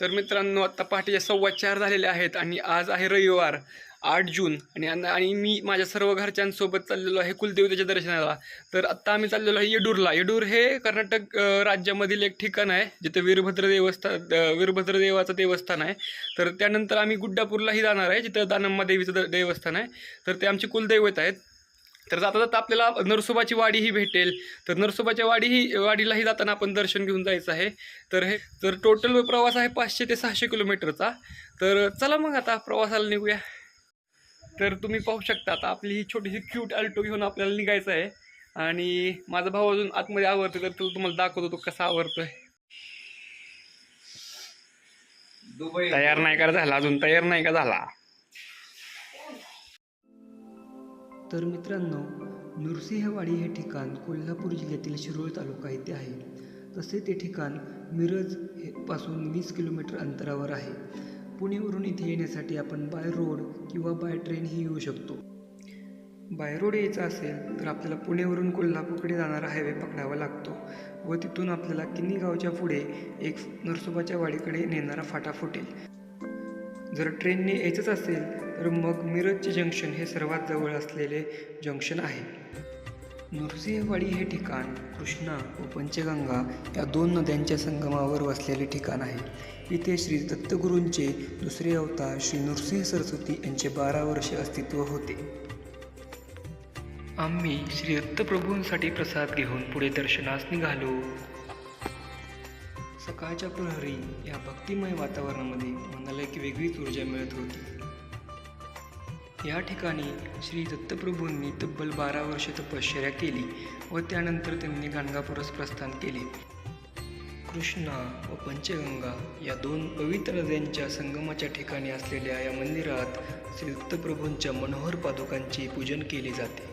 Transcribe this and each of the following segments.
तर मित्रांनो, आता पहाटेच्या 4:15 झालेले आहेत आणि आज आहे रविवार 8 जून आणि मी माझ्या सर्व घरच्यांसोबत चाललेलो आहे कुलदेवतेच्या दर्शनाला. तर आत्ता आम्ही चाललेलो आहे येडूरला. येडूर हे कर्नाटक राज्यामधील एक ठिकाण आहे जिथे वीरभद्र देवाचं देवस्थान आहे. तर त्यानंतर आम्ही गुड्डापूरलाही जाणार आहे जिथं दानम्मा देवीचं देवस्थान आहे. तर ते आमचे कुलदैवत आहेत. तर जाता जाता आपल्याला नरसोबाची वाडीही भेटेल. तर नरसोबाच्या वाडीलाही जाताना आपण दर्शन घेऊन जायचं आहे. तर टोटल प्रवास आहे 500 ते 600 किलोमीटरचा. तर चला मग आता प्रवासाला निघूया. तर तुम्ही पाहू शकता आता आपली ही छोटीशी क्यूट अल्टो घेऊन आपल्याला निघायचं आहे. आणि माझा भाऊ अजून आतमध्ये आवरतोय, तर तुम्हाला दाखवतो तो कसा आवरतोय. तयार नाही का झाला अजून? तयार नाही का झाला? तर मित्रांनो, नृसिंहवाडी हे ठिकाण कोल्हापूर जिल्ह्यातील शिरोळ तालुका येथे आहे. तसे ते ठिकाण मिरज पासून 20 किलोमीटर अंतरावर आहे. पुणेवरून इथे येण्यासाठी आपण बाय रोड किंवा बाय ट्रेनही येऊ शकतो. बाय रोड यायचं असेल तर आपल्याला पुणेवरून कोल्हापूरकडे जाणारा हायवे पकडावा लागतो व तिथून आपल्याला किन्ही गावच्या पुढे एक नरसोबाच्या वाडीकडे नेणारा फाटा फुटेल. जर ट्रेनने यायचंच असेल तर मग मिरजचे जंक्शन हे सर्वात जवळ असलेले जंक्शन आहे. नृसिंहवाडी हे ठिकाण कृष्णा व पंचगंगा या 2 नद्यांच्या संगमावर वसलेले ठिकाण आहे. इथे श्री दत्तगुरूंचे दुसरे अवतार श्री नृसिंह सरस्वती यांचे 12 वर्षे अस्तित्व होते. आम्ही श्री दत्तप्रभूंसाठी प्रसाद घेऊन पुढे दर्शनास निघालो. सकाळच्या प्रहरी या भक्तिमय वातावरणामध्ये मनाला एक वेगळीच ऊर्जा मिळत होती. या ठिकाणी श्री दत्तप्रभूंनी तब्बल 12 वर्षे तपश्चर्या केली व त्यानंतर त्यांनी गाणगापूरस प्रस्थान केले. कृष्णा व पंचगंगा या 2 पवित्र नद्यांच्या संगमाच्या ठिकाणी असलेल्या या मंदिरात श्री दत्तप्रभूंच्या मनोहर पादुकांचे पूजन केले जाते.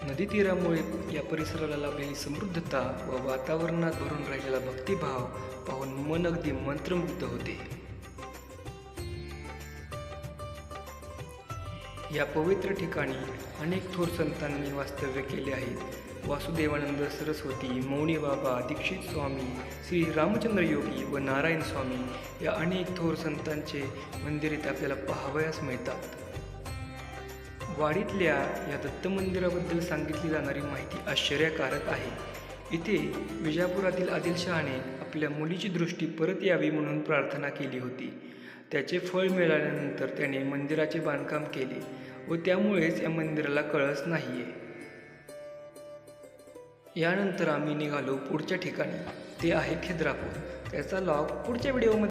नदी तीरामुळे या परिसराला लाभलेली समृद्धता व वातावरणात भरून राहिलेला भक्तिभाव पाहून मन अगदी मंत्रमुग्ध होते. या पवित्र ठिकाणी अनेक थोर संतांनी वास्तव्य केले आहेत. वासुदेवानंद सरस्वती, मौनी बाबा, दीक्षित स्वामी, श्री रामचंद्र योगी व नारायण स्वामी या अनेक थोर संतांचे मंदिर इथे आपल्याला पाहावयास मिळतात. वाडीतल्या या दत्त मंदिराबद्दल सांगितली जाणारी माहिती आश्चर्यकारक आहे. इथे विजापुरातील आदिलशहाने आपल्या मुलीची दृष्टी परत यावी म्हणून प्रार्थना केली होती. त्याचे फळ मिळाल्यानंतर त्याने मंदिराचे बांधकाम केले व त्यामुळेच या मंदिराला कळस नाहीये. यानंतर आम्ही निघालो पुढच्या ठिकाणी. ते आहे खिद्रापूर. त्याचा लॉग पुढच्या व्हिडिओमध्ये